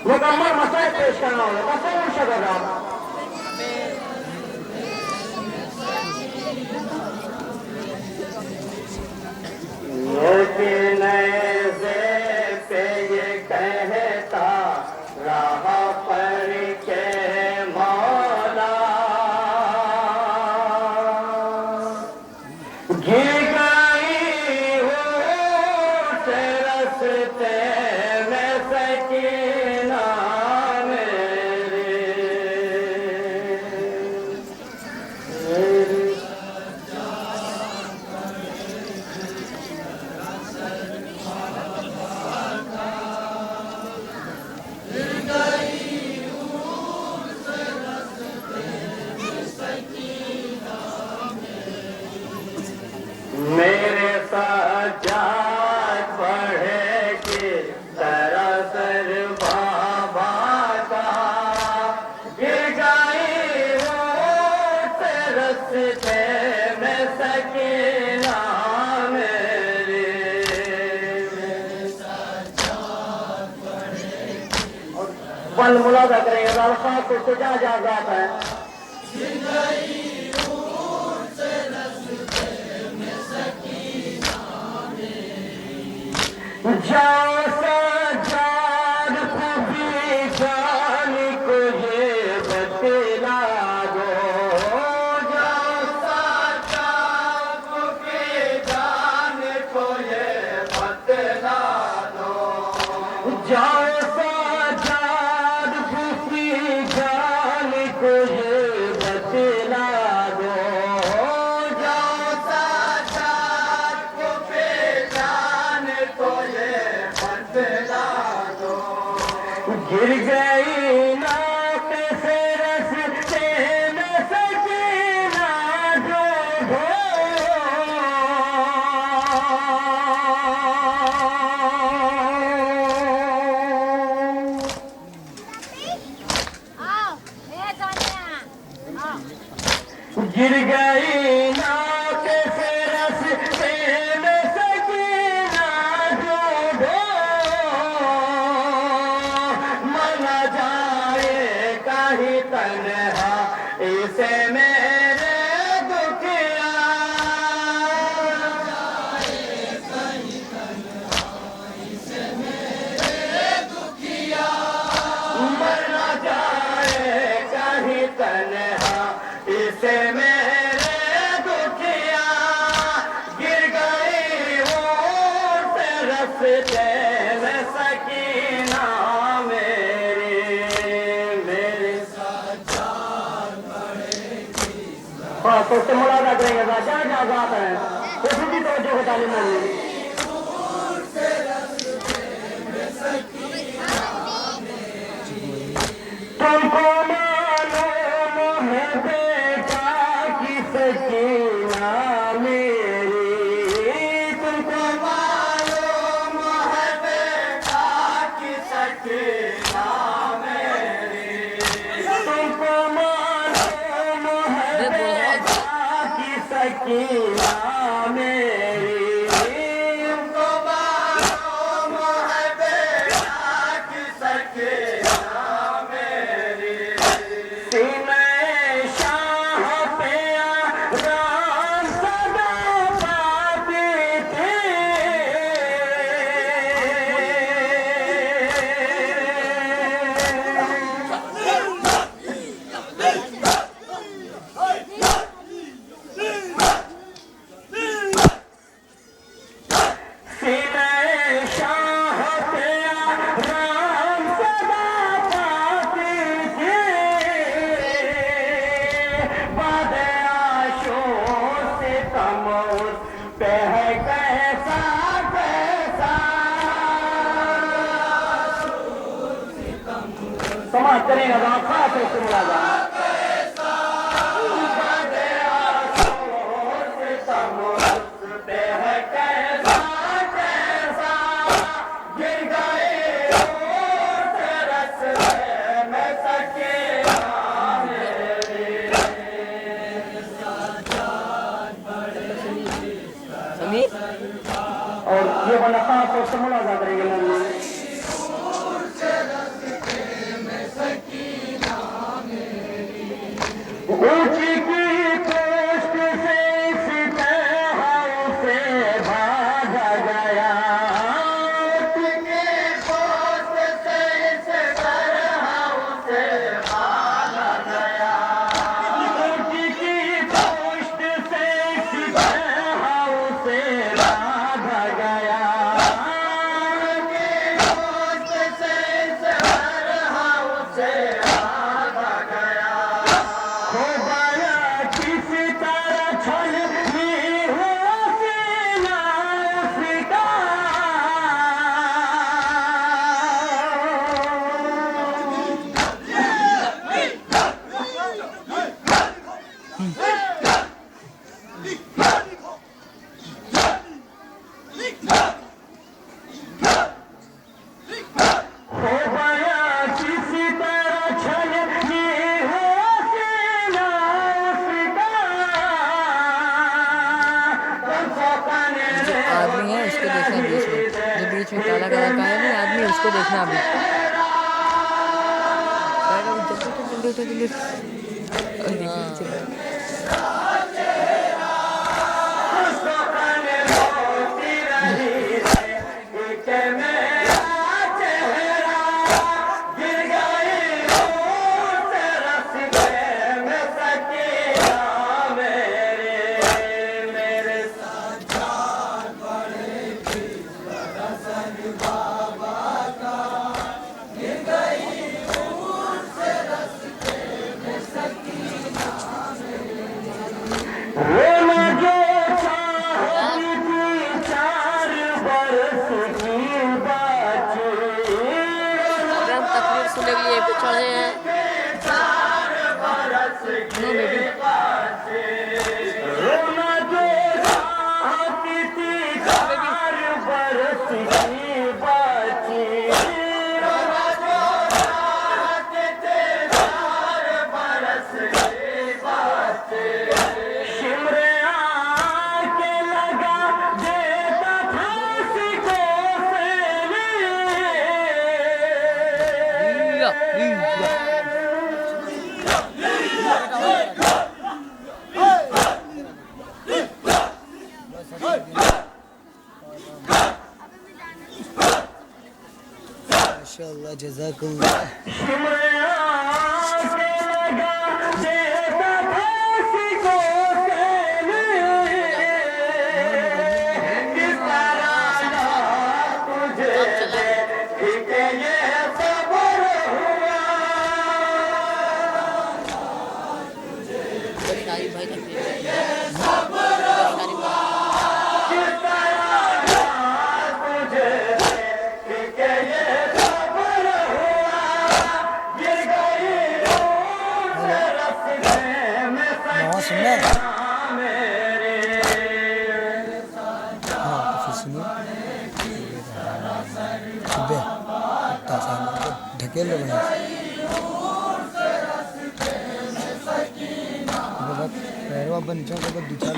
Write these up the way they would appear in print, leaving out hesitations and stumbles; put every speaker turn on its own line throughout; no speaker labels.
मुकम्मल मसला पेश करना होगा कौन शगल पे ये कहता रहा पर के मौला गिर गई हो रस्ते में सकीना मेरे सजाद बढ़े कि दरअसल बाबा का गिर गई हो रस्ते में सकीना मेरे सजाद बढ़े वन मुलादा करेंगे अल्फाज को सजा जा जाता है जाओ सजाद खुदी जान को ये बतला दो जाओ सजाद खुदी जान को ये बतला दो जाओ सजाद खुदी जान को ये बतला दो जाओ सजाद खुदी जान को गिर गई नाक से रस्ते में सकीना जो हो गिर गई नाक से रस्ते में सकीना जो हो तन्हा इसे मेरे दुखिया इसे मेरे दुखिया मरना जाए कहीं तन्हा इसे मेरे दुखिया गिर गई वो रस्ते में सकीना हाँ तो उससे मुलाकात करेंगे क्या क्या बात है वो भी तवज्जो को तालीम नहीं तुमको मालूम है बेटा की सकीना मेरी तुमको मालूम है बेटा की सकीना मेरी तुमको सकीना मेरी तुमको मालूम है बेटा की सकीना मेरी सीने शाह पे राम सदा पाती थी समाज करेगा खास है मुलाजा और ये वाला खास और मुलाजा करेंगे
नीचे देखना अभी जल्दी सुनने के लिए चढ़े हैं माशाअल्लाह जज़ाकल्लाह ढकेल लो पैरवा बन जाओ तो दूसरा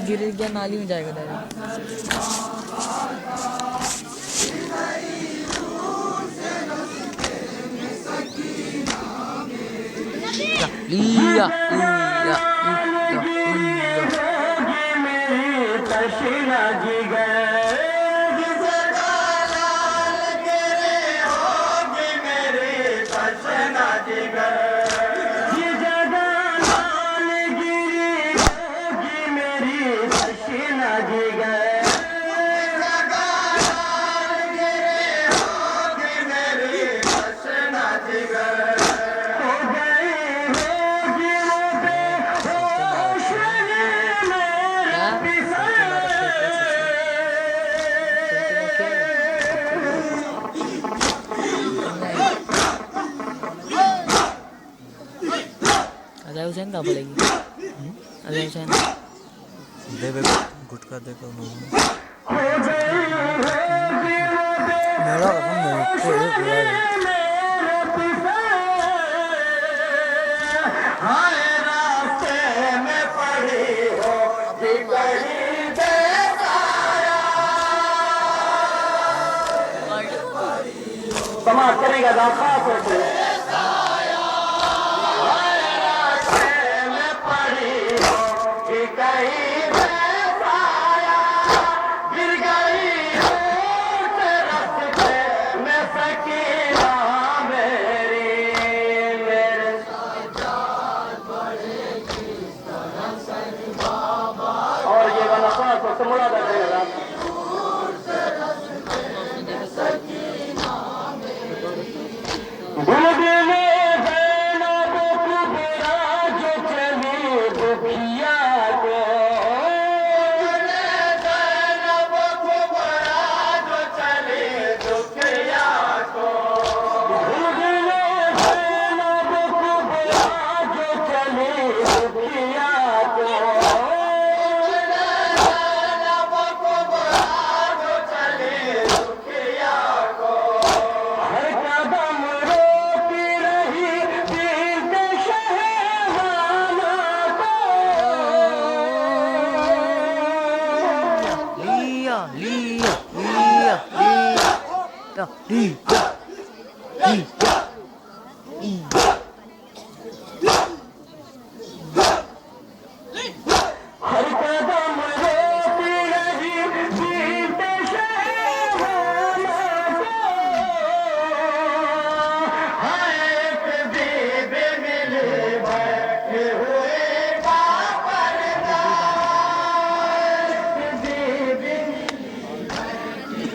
गिर गया नाली में जाएगा डायरेक्ट। अजय हुसैन कहाँ पड़ेगी? अजय हुसैन
दे गुटका देखो।
मेरा कसम नहीं कोई पूरा
हाय रास्ते में पड़ी हो कि कहीं बेसाया समाज करेगा दाखा सोचे और ये वाला पास तो मुड़ा देगा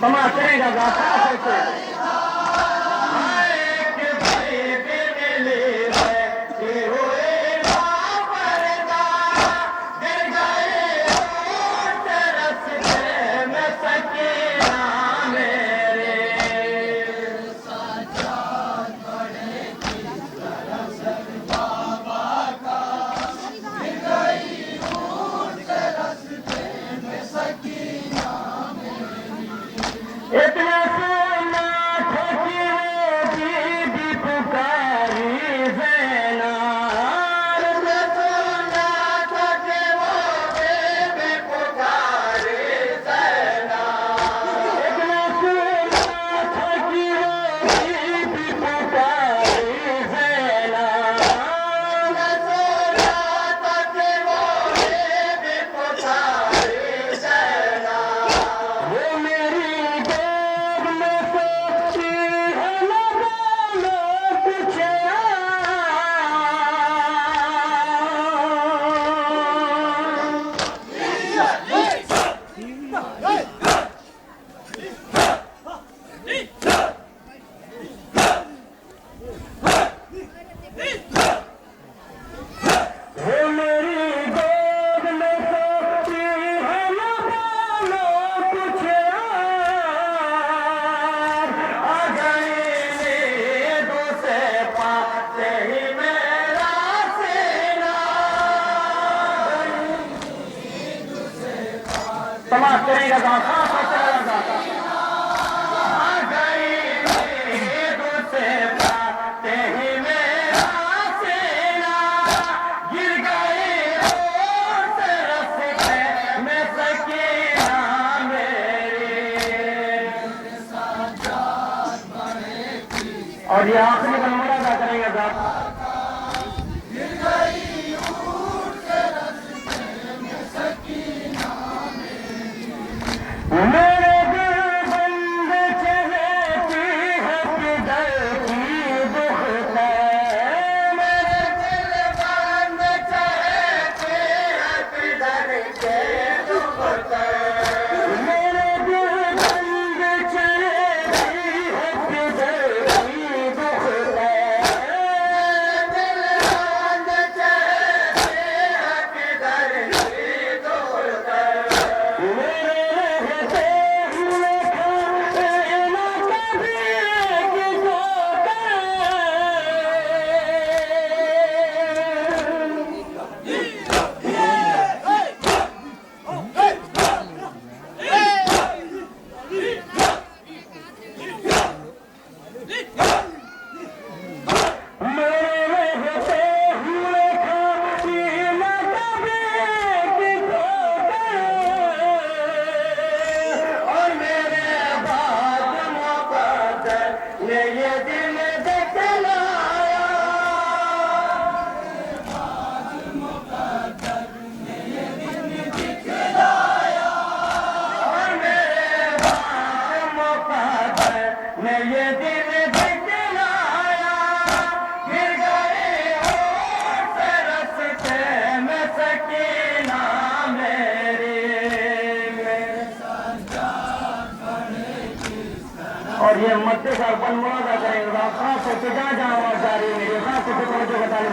समाज करेगा गाथा सोचे इतना सोना ठकी भी पुकारी ज़ैना इतना सोना ठकी भी पुकारी ज़ैना इतना सोना ठकी भी पुकारी ज़ैना इतना सोना ठकी भी पुकारी ज़ैना वो मेरी समाज करेगा दाखा सोचेगा दाखा आ गई दूसरे पाते ही मेरा सेना गिर गई रस्ते में सकीना मेरी और ये आखिरी बनमुड़ा अदा करेगा दाखा मेरे दिल बंद चलती है किधर की दुख है मेरे दिल बंद चलती है किधर के दुख है मेरे दिल बंद चलती है किधर की दुख है दिल बंद चलती है किधर की दुख है मेरे जहाँ जहाँ आवाज जा रही है मेरे साथ से पहुंचो बता लो।